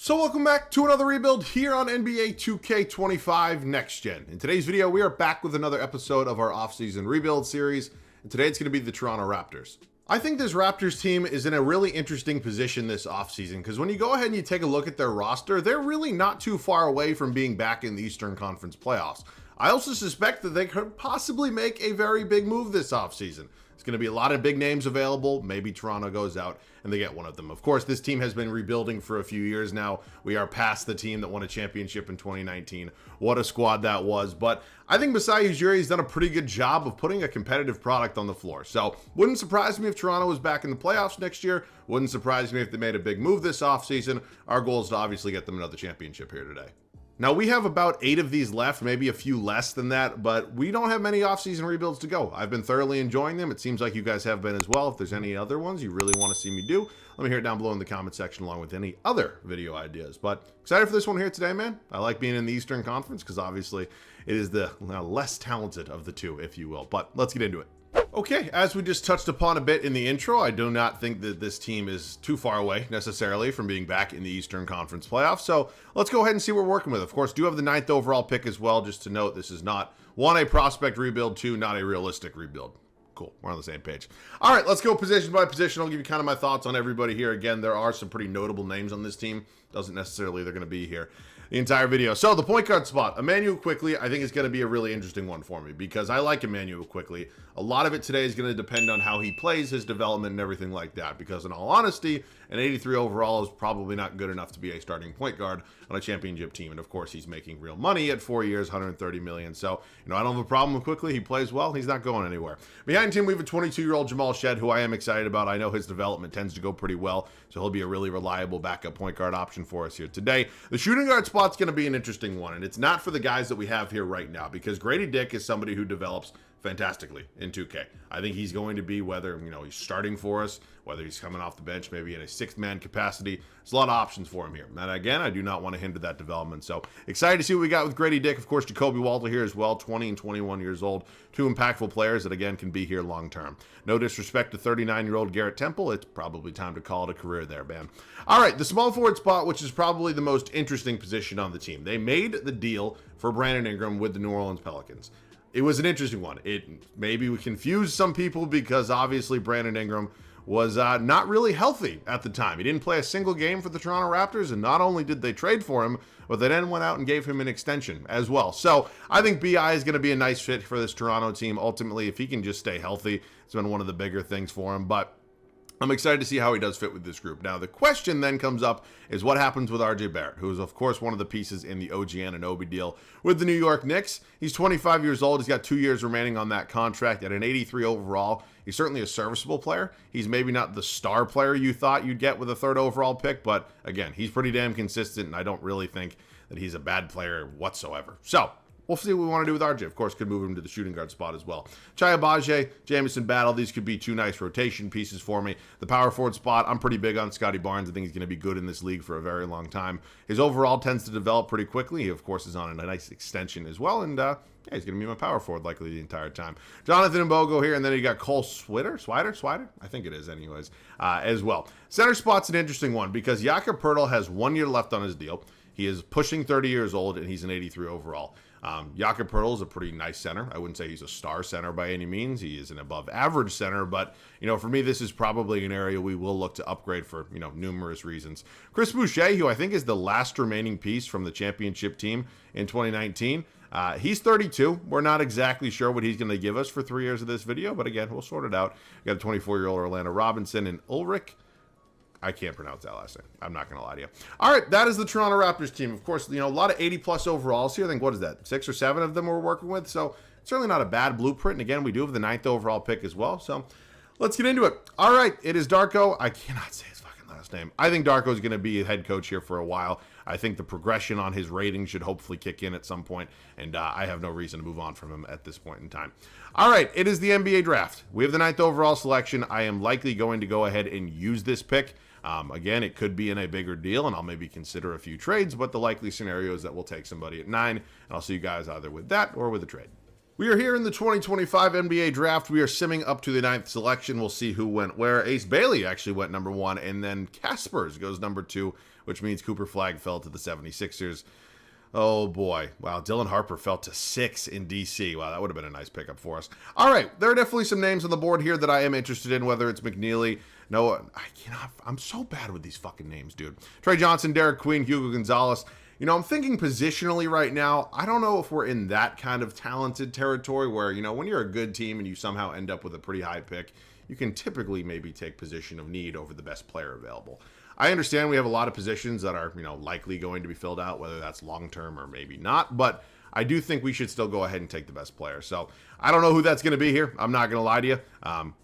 So welcome back to another rebuild here on NBA 2K25 Next Gen. In today's video, we are back with another episode of our offseason rebuild series, and today it's going to be the Toronto Raptors. I think this Raptors team is in a really interesting position this offseason because when you go ahead and you take a look at their roster, they're really not too far away from being back in the Eastern Conference playoffs. I also suspect that they could possibly make a very big move this offseason. It's going to be a lot of big names available. Maybe Toronto goes out and they get one of them. Of course, this team has been rebuilding for a few years now. We are past the team that won a championship in 2019. What a squad that was. But I think Masai Ujiri has done a pretty good job of putting a competitive product on the floor. So wouldn't surprise me if Toronto was back in the playoffs next year. Wouldn't surprise me if they made a big move this offseason. Our goal is to obviously get them another championship here today. Now, we have about 8 of these left, maybe a few less than that, but we don't have many offseason rebuilds to go. I've been thoroughly enjoying them. It seems like you guys have been as well. If there's any other ones you really want to see me do, let me hear it down below in the comment section along with any other video ideas. But excited for this one here today, man. I like being in the Eastern Conference because obviously it is the less talented of the two, if you will. But let's get into it. Okay, as we just touched upon a bit in the intro, I do not think that this team is too far away necessarily from being back in the Eastern Conference playoffs. So let's go ahead and see what we're working with. Of course, do have the 9th overall pick as well. Just to note, this is not, 1, a prospect rebuild, 2, not a realistic rebuild. Cool, we're on the same page. All right, let's go position by position. I'll give you kind of my thoughts on everybody here. Again, there are some pretty notable names on this team. Doesn't necessarily they're going to be here the entire video. So the point guard spot, Immanuel Quickley, I think is going to be a really interesting one for me because I like Immanuel Quickley. A lot of it today is going to depend on how he plays, his development, and everything like that. Because in all honesty, an 83 overall is probably not good enough to be a starting point guard on a championship team. And of course, he's making real money at 4 years, $130 million. So, I don't have a problem with Quickley. He plays well. He's not going anywhere. Behind him, we have a 22-year-old Jamal Shed, who I am excited about. I know his development tends to go pretty well, so he'll be a really reliable backup point guard option for us here today. The shooting guard spot's going to be an interesting one, and it's not for the guys that we have here right now because Grady Dick is somebody who develops fantastically in 2K. I think he's going to be, whether he's starting for us, whether he's coming off the bench, maybe in a 6th-man capacity. There's a lot of options for him here. And again, I do not want to hinder that development. So excited to see what we got with Grady Dick. Of course, Jacoby Walter here as well, 20 and 21 years old. 2 impactful players that, again, can be here long-term. No disrespect to 39-year-old Garrett Temple. It's probably time to call it a career there, man. All right, the small forward spot, which is probably the most interesting position on the team. They made the deal for Brandon Ingram with the New Orleans Pelicans. It was an interesting one. It maybe we confused some people because obviously Brandon Ingram was not really healthy at the time. He didn't play a single game for the Toronto Raptors, and not only did they trade for him, but they then went out and gave him an extension as well. So I think BI is going to be a nice fit for this Toronto team. Ultimately, if he can just stay healthy, it's been one of the bigger things for him. But I'm excited to see how he does fit with this group. Now, the question then comes up is what happens with RJ Barrett, who is, of course, one of the pieces in the OG Anunoby deal with the New York Knicks. He's 25 years old. He's got 2 years remaining on that contract at an 83 overall. He's certainly a serviceable player. He's maybe not the star player you thought you'd get with a 3rd overall pick, but again, he's pretty damn consistent, and I don't really think that he's a bad player whatsoever. So we'll see what we want to do with RJ. Of course, could move him to the shooting guard spot as well. Chaya Bajie, Jamison Battle, these could be 2 nice rotation pieces for me. The power forward spot, I'm pretty big on Scotty Barnes. I think he's going to be good in this league for a very long time. His overall tends to develop pretty quickly. He, of course, is on a nice extension as well, and he's going to be my power forward likely the entire time. Jonathan Mbogo here, and then you got Cole Swider? I think it is anyways, as well. Center spot's an interesting one because Jakob Poeltl has 1 year left on his deal. He is pushing 30 years old, and he's an 83 overall. Jakob Poeltl is a pretty nice center. I wouldn't say he's a star center by any means. He is an above average center, but, for me, this is probably an area we will look to upgrade for, numerous reasons. Chris Boucher, who I think is the last remaining piece from the championship team in 2019, he's 32. We're not exactly sure what he's going to give us for 3 years of this video, but again, we'll sort it out. We got a 24-year-old Orlando Robinson and Ulrich. I can't pronounce that last name. I'm not going to lie to you. All right, that is the Toronto Raptors team. Of course, a lot of 80-plus overalls here. I think, what is that, 6 or 7 of them we're working with? So certainly not a bad blueprint. And again, we do have the 9th overall pick as well. So let's get into it. All right, it is Darko. I cannot say his fucking last name. I think Darko is going to be a head coach here for a while. I think the progression on his rating should hopefully kick in at some point, and I have no reason to move on from him at this point in time. All right, it is the NBA draft. We have the 9th overall selection. I am likely going to go ahead and use this pick. Again, it could be in a bigger deal, and I'll maybe consider a few trades, but the likely scenario is that we'll take somebody at 9, and I'll see you guys either with that or with a trade. We are here in the 2025 NBA draft. We are simming up to the 9th selection. We'll see who went where. Ace Bailey actually went number 1, and then Caspers goes number 2, which means Cooper Flagg fell to the 76ers. Oh boy. Wow, Dylan Harper fell to 6 in DC. Wow, that would have been a nice pickup for us. All right, there are definitely some names on the board here that I am interested in, whether it's McNeely, Noah. I'm so bad with these fucking names, dude. Trey Johnson, Derek Queen, Hugo Gonzalez. You know, I'm thinking positionally right now, I don't know if we're in that kind of talented territory where, you know, when you're a good team and you somehow end up with a pretty high pick, you can typically maybe take position of need over the best player available. I understand we have a lot of positions that are, you know, likely going to be filled out, whether that's long-term or maybe not, but I do think we should still go ahead and take the best player. So I don't know who that's going to be here. I'm not going to lie to you.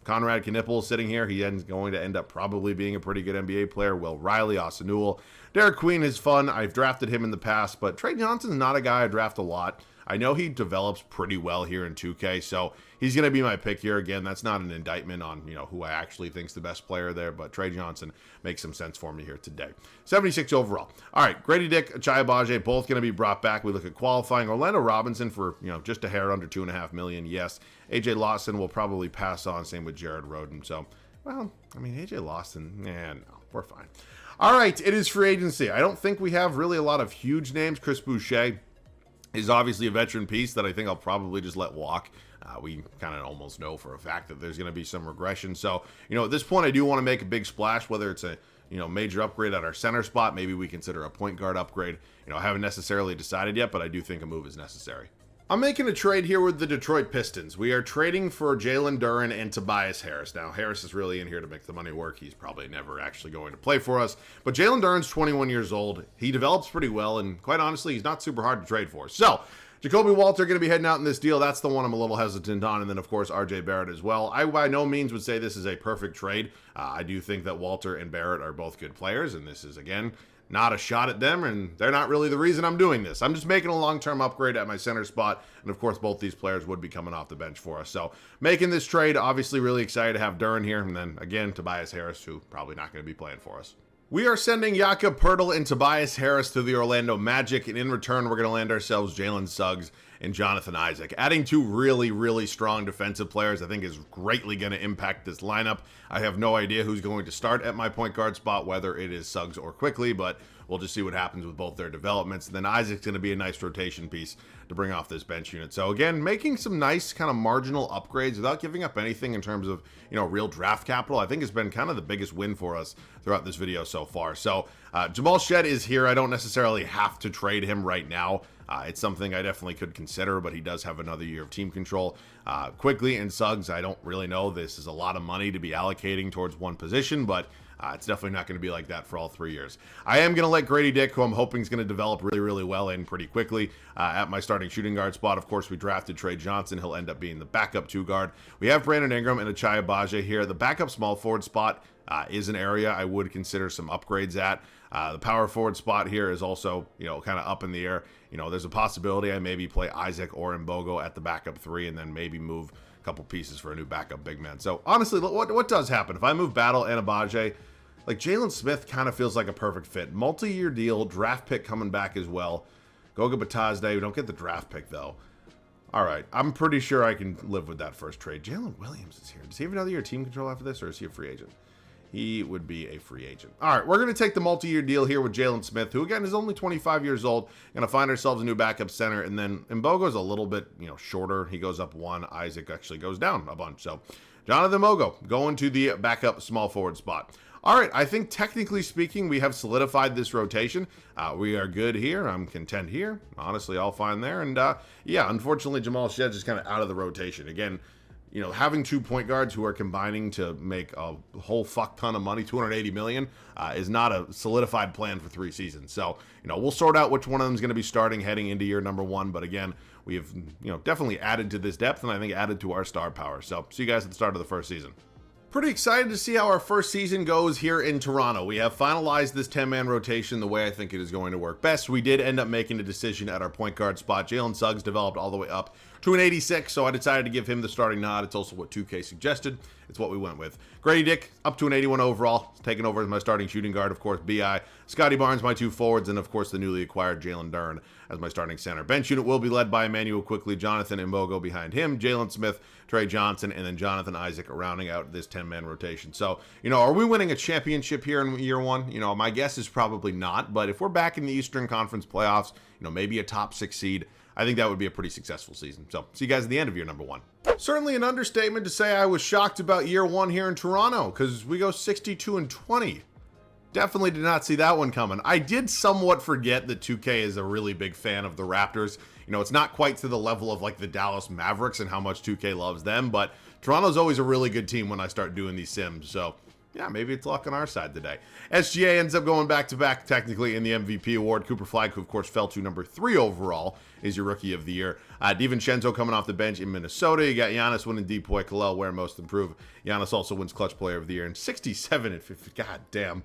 Conrad Knippel is sitting here. He is going to end up probably being a pretty good NBA player. Will Riley, Austin Newell. Derek Queen is fun. I've drafted him in the past, but Trey Johnson's not a guy I draft a lot. I know he develops pretty well here in 2K, so he's going to be my pick here. Again, that's not an indictment on, you know, who I actually think's the best player there, but Trey Johnson makes some sense for me here today. 76 overall. All right, Grady Dick, Ochai Agbaji, both going to be brought back. We look at qualifying. Orlando Robinson for, you know, just a hair under $2.5 million. Yes. AJ Lawson will probably pass on. Same with Jared Roden. So, well, I mean, AJ Lawson, no, we're fine. All right, it is free agency. I don't think we have really a lot of huge names. Chris Boucher is obviously a veteran piece that I think I'll probably just let walk. We kind of almost know for a fact that there's going to be some regression. So, you know, at this point, I do want to make a big splash, whether it's a, you know, major upgrade at our center spot. Maybe we consider a point guard upgrade. You know, I haven't necessarily decided yet, but I do think a move is necessary. I'm making a trade here with the Detroit Pistons. We are trading for Jalen Duren and Tobias Harris. Now, Harris is really in here to make the money work. He's probably never actually going to play for us. But Jalen Duren's 21 years old. He develops pretty well, and quite honestly, he's not super hard to trade for. So, Jacoby Walter going to be heading out in this deal. That's the one I'm a little hesitant on. And then, of course, RJ Barrett as well. I by no means would say this is a perfect trade. I do think that Walter and Barrett are both good players, and this is, again, not a shot at them, and they're not really the reason I'm doing this. I'm just making a long-term upgrade at my center spot, and of course, both these players would be coming off the bench for us. So, making this trade, obviously really excited to have Duren here, and then, again, Tobias Harris, who probably not going to be playing for us. We are sending Jakob Poeltl and Tobias Harris to the Orlando Magic, and in return, we're going to land ourselves Jalen Suggs and Jonathan Isaac. Adding two really, really strong defensive players, I think, is greatly going to impact this lineup. I have no idea who's going to start at my point guard spot, whether it is Suggs or Quickly, but we'll just see what happens with both their developments. And then Isaac's going to be a nice rotation piece to bring off this bench unit. So again, making some nice kind of marginal upgrades without giving up anything in terms of, you know, real draft capital, I think has been kind of the biggest win for us throughout this video so far. So Jamal Shead is here. I don't necessarily have to trade him right now. It's something I definitely could consider, but he does have another year of team control. Quickly and Suggs, I don't really know. This is a lot of money to be allocating towards one position, but it's definitely not going to be like that for all 3 years. I am going to let Grady Dick, who I'm hoping is going to develop really, really well in pretty quickly, at my starting shooting guard spot. Of course, we drafted Trey Johnson. He'll end up being the backup 2 guard. We have Brandon Ingram and Ochai Agbaji here. The backup small forward spot is an area I would consider some upgrades at. The power forward spot here is also, you know, kind of up in the air. You know, there's a possibility I maybe play Isaac or Mbogo at the backup 3 and then maybe move a couple pieces for a new backup big man. So honestly, what does happen? If I move Battle and Agbaji, like Jalen Smith kind of feels like a perfect fit. Multi-year deal, draft pick coming back as well. Goga Batazde, we don't get the draft pick though. All right, I'm pretty sure I can live with that first trade. Jalen Williams is here. Does he have another year of team control after this, or is he a free agent? He would be a free agent. All right, we're going to take the multi-year deal here with Jalen Smith, who, again, is only 25 years old. Going to find ourselves a new backup center. And then Mbogo's a little bit, you know, shorter. He goes up 1. Isaac actually goes down a bunch. So Jonathan Mbogo going to the backup small forward spot. All right, I think technically speaking, we have solidified this rotation. We are good here. I'm content here. Honestly, all fine there. And, yeah, unfortunately, Jamal Shead's just kind of out of the rotation. Again, you know, having 2 point guards who are combining to make a whole fuck ton of money, $280 million, is not a solidified plan for 3 seasons. So, you know, we'll sort out which one of them is going to be starting heading into year number 1. But again, we have, you know, definitely added to this depth, and I think added to our star power. So, see you guys at the start of the first season. Pretty excited to see how our first season goes here in Toronto. We have finalized this 10-man rotation the way I think it is going to work best. We did end up making a decision at our point guard spot. Jalen Suggs developed all the way up to an 86, so I decided to give him the starting nod. It's also what 2K suggested. It's what we went with. Grady Dick up to an 81 overall, taking over as my starting shooting guard. Of course, B.I. Scotty Barnes, my two forwards, and of course the newly acquired Jalen Duren as my starting center. Bench unit will be led by Emmanuel Quickly, Jonathan Mbogo behind him, Jalen Smith, Trey Johnson, and then Jonathan Isaac rounding out this 10-man rotation. So, are we winning a championship here in year one? My guess is probably not, but if we're back in the Eastern Conference playoffs, maybe a top 6 seed, I think that would be a pretty successful season. So, see you guys at the end of year number 1. Certainly an understatement to say I was shocked about year 1 here in Toronto, because we go 62-20. Definitely did not see that one coming. I did somewhat forget that 2K is a really big fan of the Raptors. It's not quite to the level of like the Dallas Mavericks and how much 2K loves them, but Toronto's always a really good team when I start doing these sims. So, yeah, maybe it's luck on our side today. SGA ends up going back-to-back technically in the MVP award. Cooper Flag, who of course fell to number 3 overall, is your Rookie of the Year. DiVincenzo coming off the bench in Minnesota. You got Giannis winning Depoy, Kalel, where most improved. Giannis also wins Clutch Player of the Year in 67 and 50. God damn.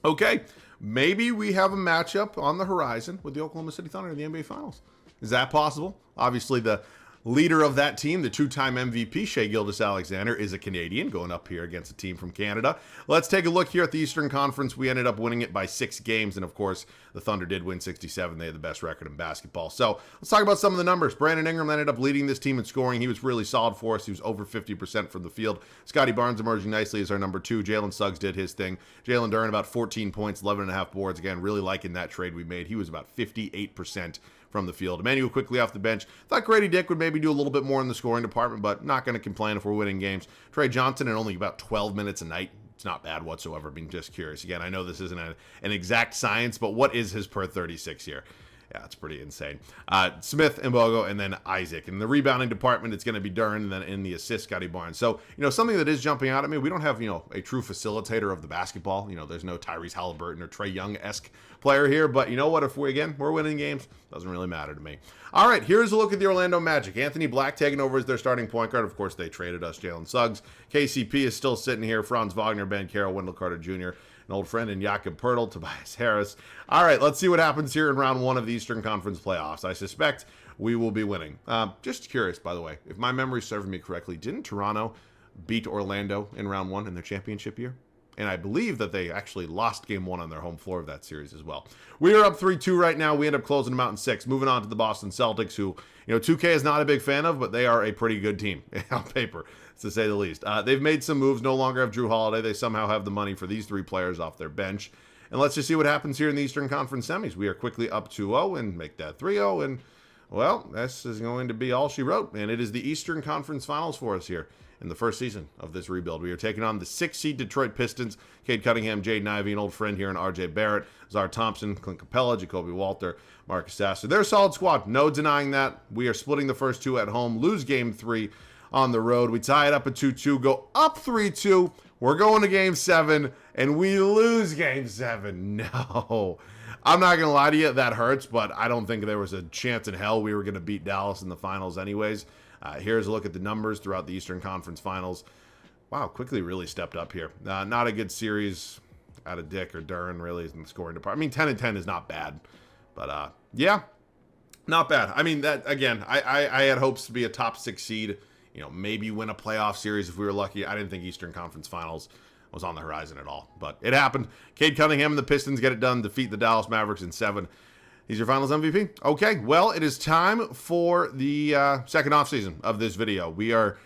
Okay, maybe we have a matchup on the horizon with the Oklahoma City Thunder in the NBA Finals. Is that possible? Obviously, the leader of that team, the 2-time MVP, Shai Gilgeous-Alexander, is a Canadian going up here against a team from Canada. Let's take a look here at the Eastern Conference. We ended up winning it by 6 games, and of course, the Thunder did win 67. They had the best record in basketball. So let's talk about some of the numbers. Brandon Ingram ended up leading this team in scoring. He was really solid for us. He was over 50% from the field. Scotty Barnes emerging nicely as our number 2. Jalen Suggs did his thing. Jalen Duren about 14 points, 11.5 boards. Again, really liking that trade we made. He was about 58% from the field. Emmanuel Quickly off the bench. Thought Grady Dick would maybe do a little bit more in the scoring department, but not going to complain if we're winning games. Trey Johnson in only about 12 minutes a night. It's not bad whatsoever. Being just curious. Again, I know this isn't an exact science, but what is his per 36 here? Yeah, it's pretty insane. Smith, Mbogo, and then Isaac. In the rebounding department, it's going to be Duren, and then in the assist, Scotty Barnes. So, something that is jumping out at me, we don't have, a true facilitator of the basketball. There's no Tyrese Halliburton or Trae Young-esque player here. But you know what? If we're winning games, doesn't really matter to me. All right, here's a look at the Orlando Magic. Anthony Black taking over as their starting point guard. Of course, they traded us Jalen Suggs. KCP is still sitting here. Franz Wagner, Ben Carroll, Wendell Carter Jr., an old friend in Jakob Poeltl, Tobias Harris. All right, let's see what happens here in round 1 of the Eastern Conference playoffs. I suspect we will be winning. Just curious, by the way, if my memory's serving me correctly, didn't Toronto beat Orlando in round 1 in their championship year? And I believe that they actually lost game 1 on their home floor of that series as well. We are up 3-2 right now. We end up closing them out in 6. Moving on to the Boston Celtics, who, 2K is not a big fan of, but they are a pretty good team on paper, to say the least. They've made some moves. No longer have Drew Holiday. They somehow have the money for these 3 players off their bench. And let's just see what happens here in the Eastern Conference semis. We are quickly up 2-0 and make that 3-0. And, well, this is going to be all she wrote. And it is the Eastern Conference Finals for us here in the first season of this rebuild. We are taking on the 6-seed Detroit Pistons. Cade Cunningham, Jaden Ivey, an old friend here in RJ Barrett, Czar Thompson, Clint Capella, Jacoby Walter, Marcus Sasser. They're a solid squad. No denying that. We are splitting the first 2 at home, lose game 3 on the road. We tie it up at 2-2, go up 3-2. We're going to game 7, and we lose game 7. No. I'm not going to lie to you, that hurts, but I don't think there was a chance in hell we were going to beat Dallas in the finals anyways. Here's a look at the numbers throughout the Eastern Conference Finals. Wow, Quickly really stepped up here. Not a good series out of Dick or Duren, really, in the scoring department. I mean, 10-10 is not bad. But, yeah, not bad. I mean, that again, I had hopes to be a top 6 seed, maybe win a playoff series if we were lucky. I didn't think Eastern Conference Finals was on the horizon at all. But it happened. Cade Cunningham and the Pistons get it done, defeat the Dallas Mavericks in 7. He's your finals MVP. Okay, well, it is time for the second offseason of this video. We are,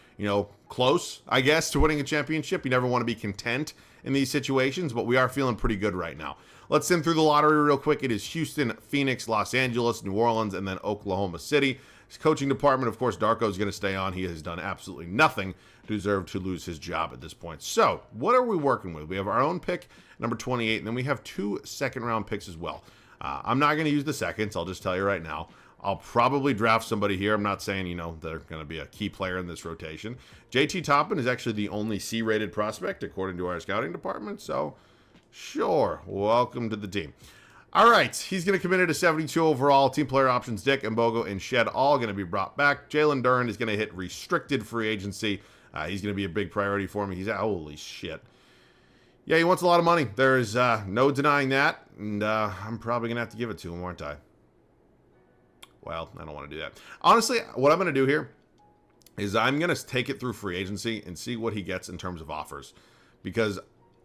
close, I guess, to winning a championship. You never want to be content in these situations, but we are feeling pretty good right now. Let's sim through the lottery real quick. It is Houston, Phoenix, Los Angeles, New Orleans, and then Oklahoma City. His coaching department, of course, Darko is going to stay on. He has done absolutely nothing to deserve to lose his job at this point. So, what are we working with? We have our own pick, number 28, and then we have 2 second-round picks as well. I'm not going to use the seconds. I'll just tell you right now. I'll probably draft somebody here. I'm not saying, they're going to be a key player in this rotation. JT Toppin is actually the only C-rated prospect, according to our scouting department. So, sure. Welcome to the team. All right. He's going to commit it to 72 overall. Team player options, Dick, Mbogo, and Shed all going to be brought back. Jalen Duren is going to hit restricted free agency. He's going to be a big priority for me. He's holy shit. Yeah, he wants a lot of money. There's no denying that, and I'm probably going to have to give it to him, aren't I? Well, I don't want to do that. Honestly, what I'm going to do here is I'm going to take it through free agency and see what he gets in terms of offers, because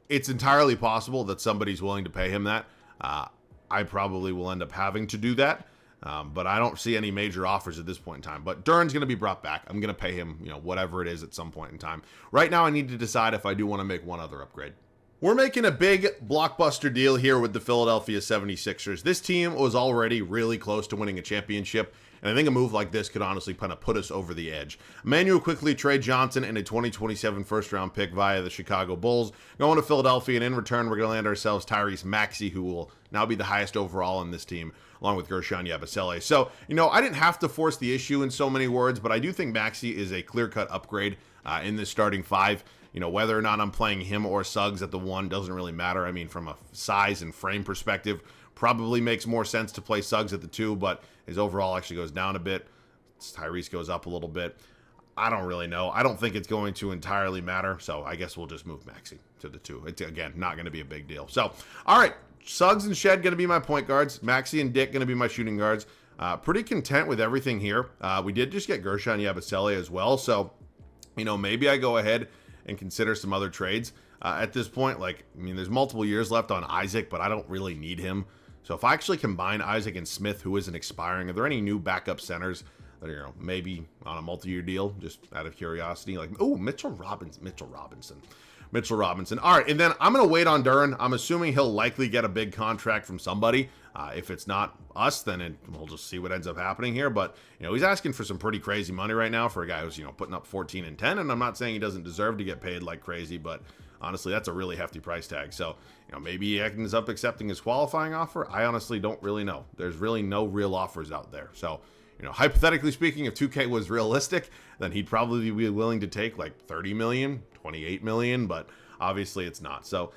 it's entirely possible that somebody's willing to pay him that. I probably will end up having to do that. But I don't see any major offers at this point in time. But Duren's going to be brought back. I'm going to pay him, whatever it is at some point in time. Right now, I need to decide if I do want to make one other upgrade. We're making a big blockbuster deal here with the Philadelphia 76ers. This team was already really close to winning a championship, and I think a move like this could honestly kind of put us over the edge. Emmanuel quickly trade Johnson and a 2027 first-round pick via the Chicago Bulls, going to Philadelphia, and in return, we're going to land ourselves Tyrese Maxey, who will now be the highest overall on this team, along with Gershon Yabusele. So, I didn't have to force the issue in so many words, but I do think Maxey is a clear-cut upgrade in this starting five. Whether or not I'm playing him or Suggs at the one doesn't really matter. I mean, from a size and frame perspective, probably makes more sense to play Suggs at the two, but his overall actually goes down a bit. Tyrese goes up a little bit. I don't really know. I don't think it's going to entirely matter, so I guess we'll just move Maxey to the two. It's, again, not going to be a big deal. So, all right, Suggs and Shed going to be my point guards. Maxey and Dick going to be my shooting guards. Pretty content with everything here. We did just get Gershon Yabusele as well, so, maybe I go ahead and consider some other trades. At this point, there's multiple years left on Isaac, but I don't really need him. So if I actually combine Isaac and Smith, who isn't expiring, are there any new backup centers that are, maybe on a multi-year deal, just out of curiosity? Mitchell Robinson. All right, and then I'm going to wait on Duren. I'm assuming he'll likely get a big contract from somebody. If it's not us, then we'll just see what ends up happening here. But, he's asking for some pretty crazy money right now for a guy who's, putting up 14 and 10. And I'm not saying he doesn't deserve to get paid like crazy, but honestly, that's a really hefty price tag. So, maybe he ends up accepting his qualifying offer. I honestly don't really know. There's really no real offers out there. So, hypothetically speaking, if 2K was realistic, then he'd probably be willing to take like 30 million, 28 million, but obviously it's not. So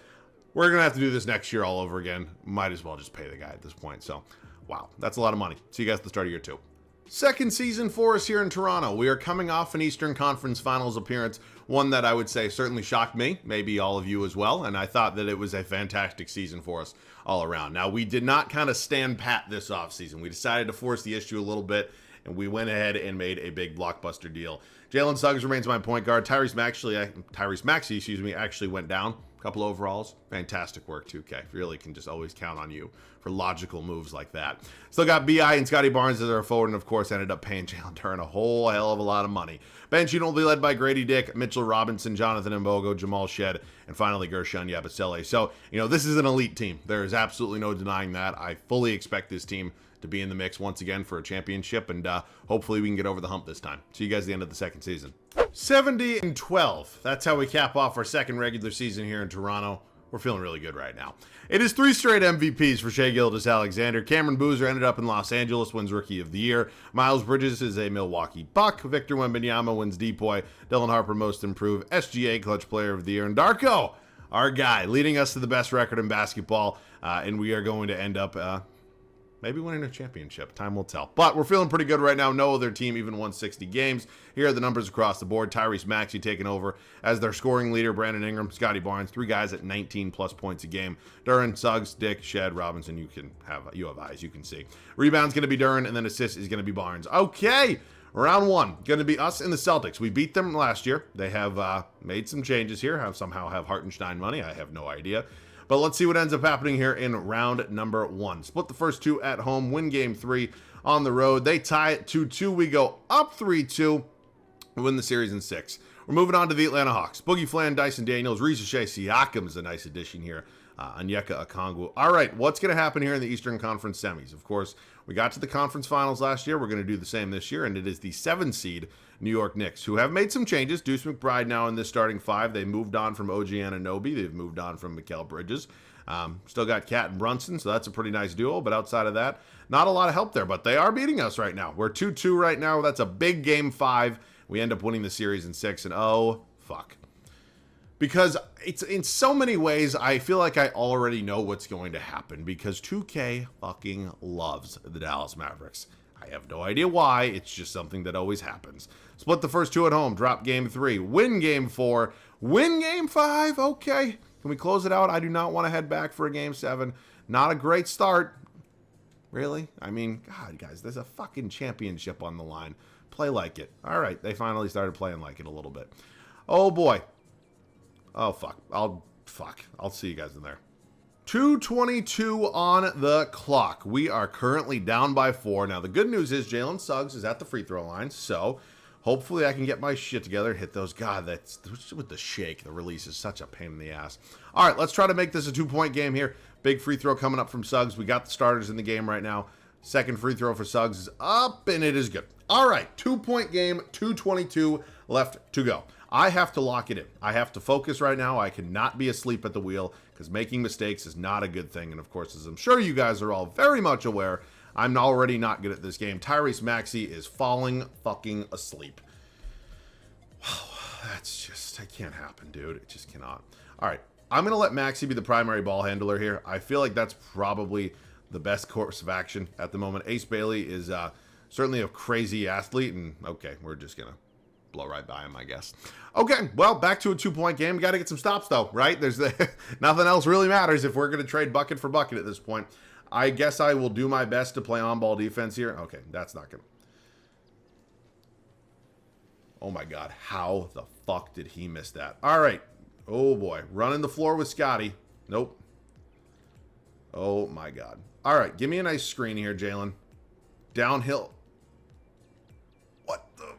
we're going to have to do this next year all over again. Might as well just pay the guy at this point. So, wow, that's a lot of money. See you guys at the start of year 2. Second season for us here in Toronto. We are coming off an Eastern Conference Finals appearance, one that I would say certainly shocked me, maybe all of you as well, and I thought that it was a fantastic season for us all around. Now, we did not kind of stand pat this offseason. We decided to force the issue a little bit, and we went ahead and made a big blockbuster deal. Jalen Suggs remains my point guard. Tyrese Maxey, actually went down. Couple overalls. Fantastic work, 2K. Really can just always count on you for logical moves like that. Still got B.I. and Scotty Barnes as our forward, and of course ended up paying Jalen Duren a whole hell of a lot of money. Bench unit will be led by Grady Dick, Mitchell Robinson, Jonathan Mbogo, Jamal Shed, and finally Gershon Yabusele. So, this is an elite team. There is absolutely no denying that. I fully expect this team to be in the mix once again for a championship, and hopefully we can get over the hump this time. See you guys at the end of the second season. 70-12. That's how we cap off our second regular season here in Toronto. We're feeling really good right now. It is 3 straight MVPs for Shai Gilgeous-Alexander. Cameron Boozer ended up in Los Angeles, wins Rookie of the Year. Miles Bridges is a Milwaukee Buck. Victor Wembanyama wins Depoy. Dylan Harper Most Improved. SGA Clutch Player of the Year. And Darko, our guy, leading us to the best record in basketball. And we are going to end up maybe winning a championship. Time will tell. But we're feeling pretty good right now. No other team even won 60 games. Here are the numbers across the board. Tyrese Maxey taking over as their scoring leader. Brandon Ingram, Scotty Barnes, 3 guys at 19-plus points a game. Duren, Suggs, Dick, Shed, Robinson. You have eyes. You can see. Rebound's going to be Duren, and then assist is going to be Barnes. Okay. Round 1, going to be us and the Celtics. We beat them last year. They have made some changes here. Somehow have Hartenstein money. I have no idea. But let's see what ends up happening here in round number 1. Split the first 2 at home, win game 3 on the road. They tie it 2-2. We go up 3-2. We win the series in 6. We're moving on to the Atlanta Hawks. Boogie Flan, Dyson Daniels, Riza Siakam is a nice addition here. Onyeka Okongwu. All right, what's going to happen here in the Eastern Conference semis? Of course, we got to the conference finals last year. We're going to do the same this year, and it is the 7-seed New York Knicks, who have made some changes. Deuce McBride now in this starting 5. They moved on from OG Anunoby. They've moved on from Mikal Bridges. Still got Cat and Brunson, so that's a pretty nice duo. But outside of that, not a lot of help there. But they are beating us right now. We're 2-2 right now. That's a big game 5. We end up winning the series in 6, and oh, fuck. Because it's in so many ways, I feel like I already know what's going to happen because 2K fucking loves the Dallas Mavericks. I have no idea why. It's just something that always happens. Split the first 2 at home. Drop game 3. Win game 4. Win game 5. Okay. Can we close it out? I do not want to head back for a game 7. Not a great start. Really? I mean, God, guys, there's a fucking championship on the line. Play like it. All right. They finally started playing like it a little bit. Oh, boy. Oh, fuck. I'll see you guys in there. 2:22 on the clock. We are currently down by 4. Now, the good news is Jalen Suggs is at the free throw line, so hopefully I can get my shit together and hit those. God, that's with the shake. The release is such a pain in the ass. All right, let's try to make this a 2-point game here. Big free throw coming up from Suggs. We got the starters in the game right now. Second free throw for Suggs is up, and it is good. All right, 2-point game, 2:22 left to go. I have to lock it in. I have to focus right now. I cannot be asleep at the wheel because making mistakes is not a good thing. And of course, as I'm sure you guys are all very much aware, I'm already not good at this game. Tyrese Maxey is falling fucking asleep. Wow, that's just, that can't happen, dude. It just cannot. All right, I'm going to let Maxey be the primary ball handler here. I feel like that's probably the best course of action at the moment. Ace Bailey is certainly a crazy athlete, and okay, we're just going to blow right by him, I guess. Okay, well, back to a 2-point game. Got to get some stops, though, right? There's nothing else really matters if we're going to trade bucket for bucket at this point. I guess I will do my best to play on-ball defense here. Okay, that's not going to... Oh, my God. How the fuck did he miss that? All right. Oh, boy. Running the floor with Scotty. Nope. Oh, my God. All right, give me a nice screen here, Jalen. Downhill. What the...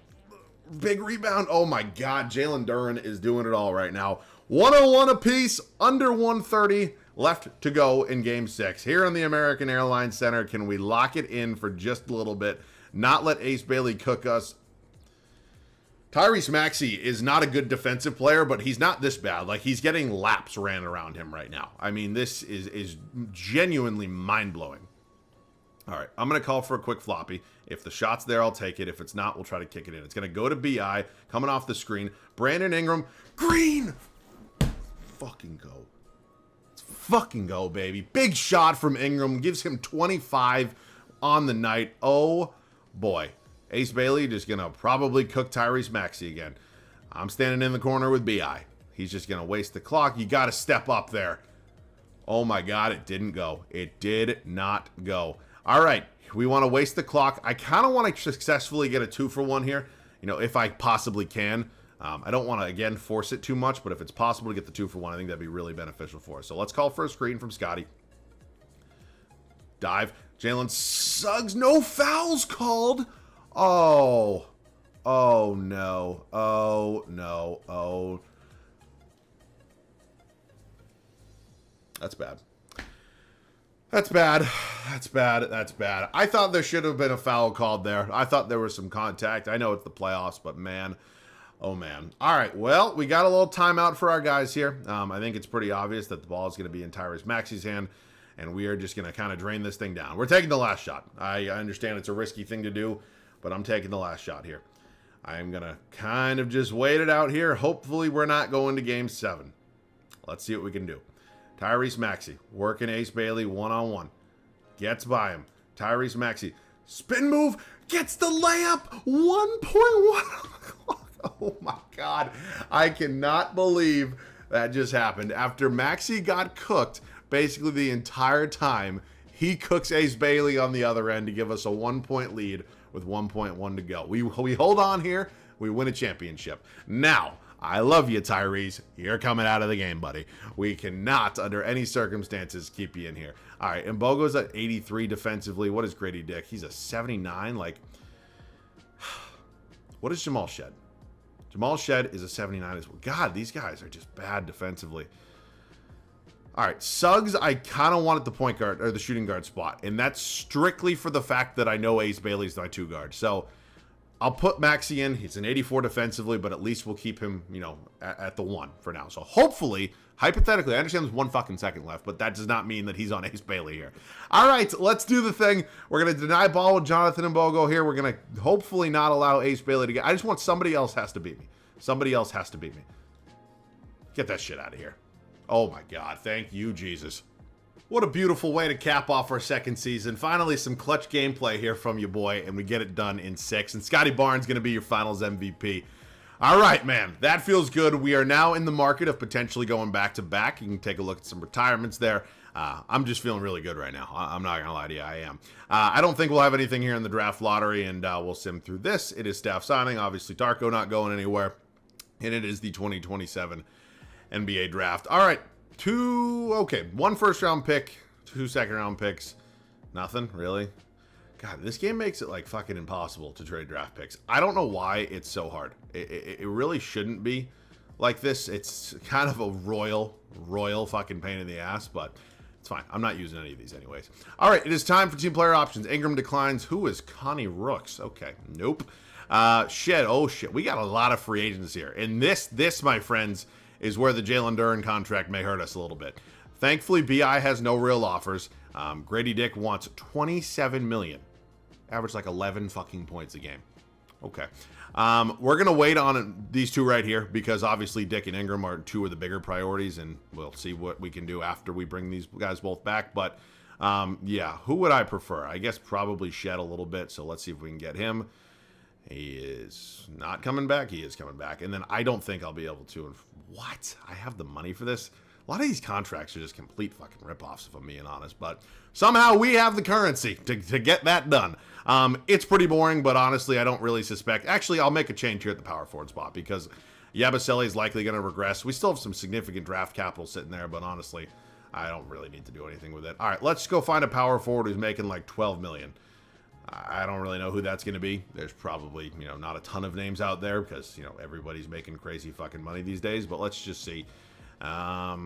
Big rebound. Oh, my God. Jalen Duren is doing it all right now. 101 apiece, under 130 left to go in Game 6. Here on the American Airlines Center, can we lock it in for just a little bit? Not let Ace Bailey cook us. Tyrese Maxey is not a good defensive player, but he's not this bad. Like, he's getting laps ran around him right now. I mean, this is genuinely mind-blowing. All right, I'm going to call for a quick floppy. If the shot's there, I'll take it. If it's not, we'll try to kick it in. It's going to go to BI, coming off the screen. Brandon Ingram, green! Fucking go. Let's fucking go, baby. Big shot from Ingram. Gives him 25 on the night. Oh, boy. Ace Bailey just going to probably cook Tyrese Maxey again. I'm standing in the corner with BI. He's just going to waste the clock. You got to step up there. Oh, my God. It didn't go. It did not go. All right, we want to waste the clock. I kind of want to successfully get a 2-for-1 here, you know, if I possibly can. I don't want to, again, force it too much, but if it's possible to get the 2-for-1, I think that'd be really beneficial for us. So let's call for a screen from Scotty. Dive. Jalen Suggs. No fouls called. Oh. Oh, no. Oh, no. Oh. That's bad. That's bad. That's bad. That's bad. I thought there should have been a foul called there. I thought there was some contact. I know it's the playoffs, but man, oh man. All right, well, we got a little timeout for our guys here. I think it's pretty obvious that the ball is going to be in Tyrese Maxey's hand, and we are just going to kind of drain this thing down. We're taking the last shot. I understand it's a risky thing to do, but I'm taking the last shot here. I'm going to kind of just wait it out here. Hopefully we're not going to Game 7. Let's see what we can do. Tyrese Maxey working Ace Bailey one-on-one. Gets by him. Tyrese Maxey. Spin move. Gets the layup. 1.1. Oh, my God. I cannot believe that just happened. After Maxey got cooked basically the entire time, he cooks Ace Bailey on the other end to give us a 1-point lead with 1.1 to go. We hold on here. We win a championship. Now, I love you, Tyrese. You're coming out of the game, buddy. We cannot, under any circumstances, keep you in here. All right, and Bogo's at 83 defensively. What is Grady Dick? He's a 79. Like, what is Jamal Shed? Jamal Shed is a 79 as well. God, these guys are just bad defensively. All right, Suggs, I kind of want at the point guard, or the shooting guard spot, and that's strictly for the fact that I know Ace Bailey's my 2 guard. So I'll put Maxey in. He's an 84 defensively, but at least we'll keep him, you know, at the 1 for now. So hopefully, hypothetically, I understand there's 1 fucking second left, but that does not mean that he's on Ace Bailey here. All right, let's do the thing. We're going to deny ball with Jonathan and Bogo here. We're going to hopefully not allow Ace Bailey to get... I just want somebody else has to beat me. Somebody else has to beat me. Get that shit out of here. Oh, my God. Thank you, Jesus. What a beautiful way to cap off our second season. Finally, some clutch gameplay here from your boy, and we get it done in 6. And Scotty Barnes going to be your finals MVP. All right, man, that feels good. We are now in the market of potentially going back-to-back. You can take a look at some retirements there. I'm just feeling really good right now. I'm not going to lie to you, I am. I don't think we'll have anything here in the draft lottery, and we'll sim through this. It is staff signing. Obviously, Darko not going anywhere. And it is the 2027 NBA draft. All right. 1 first-round pick, 2 second-round picks. Nothing, really? God, this game makes it, like, fucking impossible to trade draft picks. I don't know why it's so hard. It really shouldn't be like this. It's kind of a royal fucking pain in the ass, but it's fine. I'm not using any of these anyways. All right, it is time for team player options. Ingram declines. Who is Connie Rooks? Okay, nope. Shit, oh shit. We got a lot of free agents here. And this, my friends, is where the Jalen Duren contract may hurt us a little bit. Thankfully, BI has no real offers. Grady Dick wants $27 million. Average like 11 fucking points a game. Okay. We're going to wait on these two right here because obviously Dick and Ingram are 2 of the bigger priorities, and we'll see what we can do after we bring these guys both back. But, yeah, who would I prefer? I guess probably Shed a little bit, so let's see if we can get him. He is not coming back. He is coming back. And then I don't think I'll be able to. What? I have the money for this? A lot of these contracts are just complete fucking ripoffs, if I'm being honest. But somehow we have the currency to get that done. It's pretty boring, but honestly, I don't really suspect. Actually, I'll make a change here at the power forward spot because Yabusele is likely going to regress. We still have some significant draft capital sitting there, but honestly, I don't really need to do anything with it. All right, let's go find a power forward who's making like $12 million. I don't really know who that's going to be. There's probably, not a ton of names out there because, everybody's making crazy fucking money these days. But let's just see. A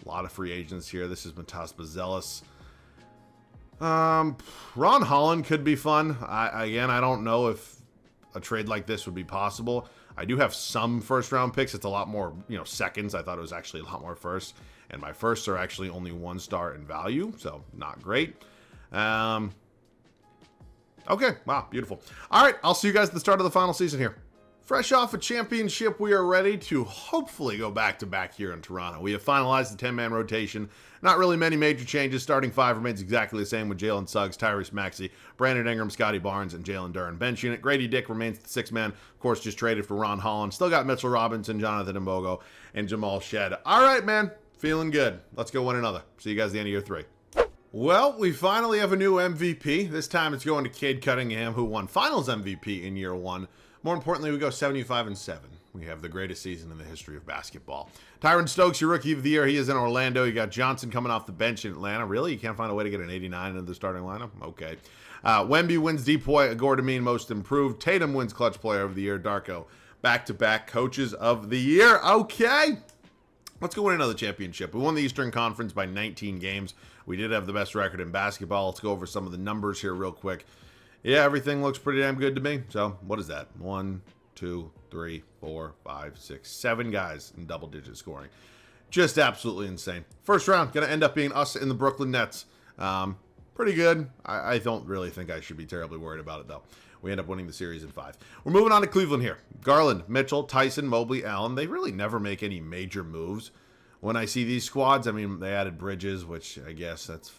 lot of free agents here. This is Matas Bazelis. Ron Holland could be fun. Again, I don't know if a trade like this would be possible. I do have some first-round picks. It's a lot more, seconds. I thought it was actually a lot more firsts. And my firsts are actually only 1 star in value, so not great. Okay, wow, beautiful. All right, I'll see you guys at the start of the final season here. Fresh off a championship, we are ready to hopefully go back-to-back here in Toronto. We have finalized the 10-man rotation. Not really many major changes. Starting 5 remains exactly the same with Jalen Suggs, Tyrese Maxey, Brandon Ingram, Scotty Barnes, and Jalen Duren. Bench unit, Grady Dick remains the 6-man. Of course, just traded for Ron Holland. Still got Mitchell Robinson, Jonathan Mbogo, and Jamal Shed. All right, man, feeling good. Let's go win another. See you guys at the end of year 3. Well, we finally have a new MVP. This time it's going to Cade Cunningham, who won Finals MVP in year 1. More importantly, we go 75-7. We have the greatest season in the history of basketball. Tyron Stokes, your Rookie of the Year. He is in Orlando. You got Johnson coming off the bench in Atlanta. Really? You can't find a way to get an 89 into the starting lineup? Okay. Wemby wins Depoy, Gordamine Most Improved. Tatum wins Clutch Player of the Year. Darko, back-to-back Coaches of the Year. Okay. Let's go win another championship. We won the Eastern Conference by 19 games. We did have the best record in basketball. Let's go over some of the numbers here real quick. Yeah, everything looks pretty damn good to me. So, what is that? 1, 2, 3, 4, 5, 6, 7 guys in double-digit scoring. Just absolutely insane. First round, going to end up being us in the Brooklyn Nets. Pretty good. I don't really think I should be terribly worried about it, though. We end up winning the series in 5. We're moving on to Cleveland here. Garland, Mitchell, Tyson, Mobley, Allen. They really never make any major moves. When I see these squads, I mean, they added Bridges, which I guess that's,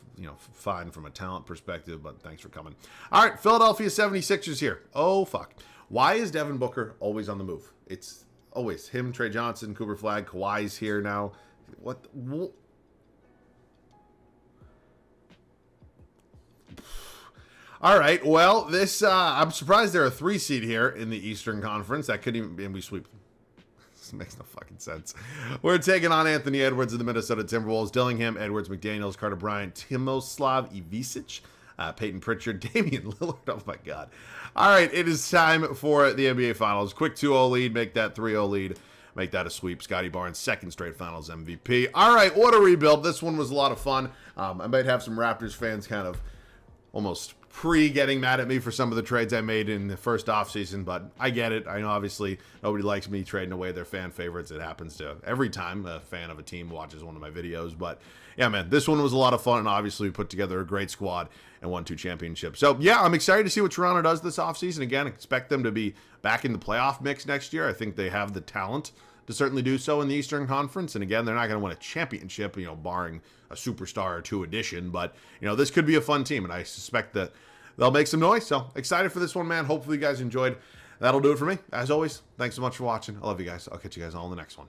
fine from a talent perspective, but thanks for coming. All right, Philadelphia 76ers here. Oh, fuck. Why is Devin Booker always on the move? It's always him, Trey Johnson, Cooper Flag, Kawhi's here now. What? All right, well, this, I'm surprised they're a 3 seed here in the Eastern Conference. That could even be, and we sweep. This makes no fucking sense. We're taking on Anthony Edwards of the Minnesota Timberwolves, Dillingham, Edwards, McDaniels, Carter Bryant, Timoslav Ivisic, Peyton Pritchard, Damian Lillard. Oh, my God. All right, it is time for the NBA Finals. Quick 2-0 lead, make that 3-0 lead, make that a sweep. Scotty Barnes, 2nd straight Finals MVP. All right, what a rebuild. This one was a lot of fun. I might have some Raptors fans kind of almost getting mad at me for some of the trades I made in the first offseason, but I get it. I know obviously nobody likes me trading away their fan favorites. It happens to every time a fan of a team watches one of my videos, but yeah, man, this one was a lot of fun, and obviously we put together a great squad, and won 2 championships. So yeah, I'm excited to see what Toronto does this offseason. Again, expect them to be back in the playoff mix next year. I think they have the talent to certainly do so in the Eastern Conference. And again, they're not going to win a championship, barring a superstar or 2 addition. But, this could be a fun team, and I suspect that they'll make some noise. So excited for this one, man. Hopefully you guys enjoyed. That'll do it for me. As always, thanks so much for watching. I love you guys. I'll catch you guys all in the next one.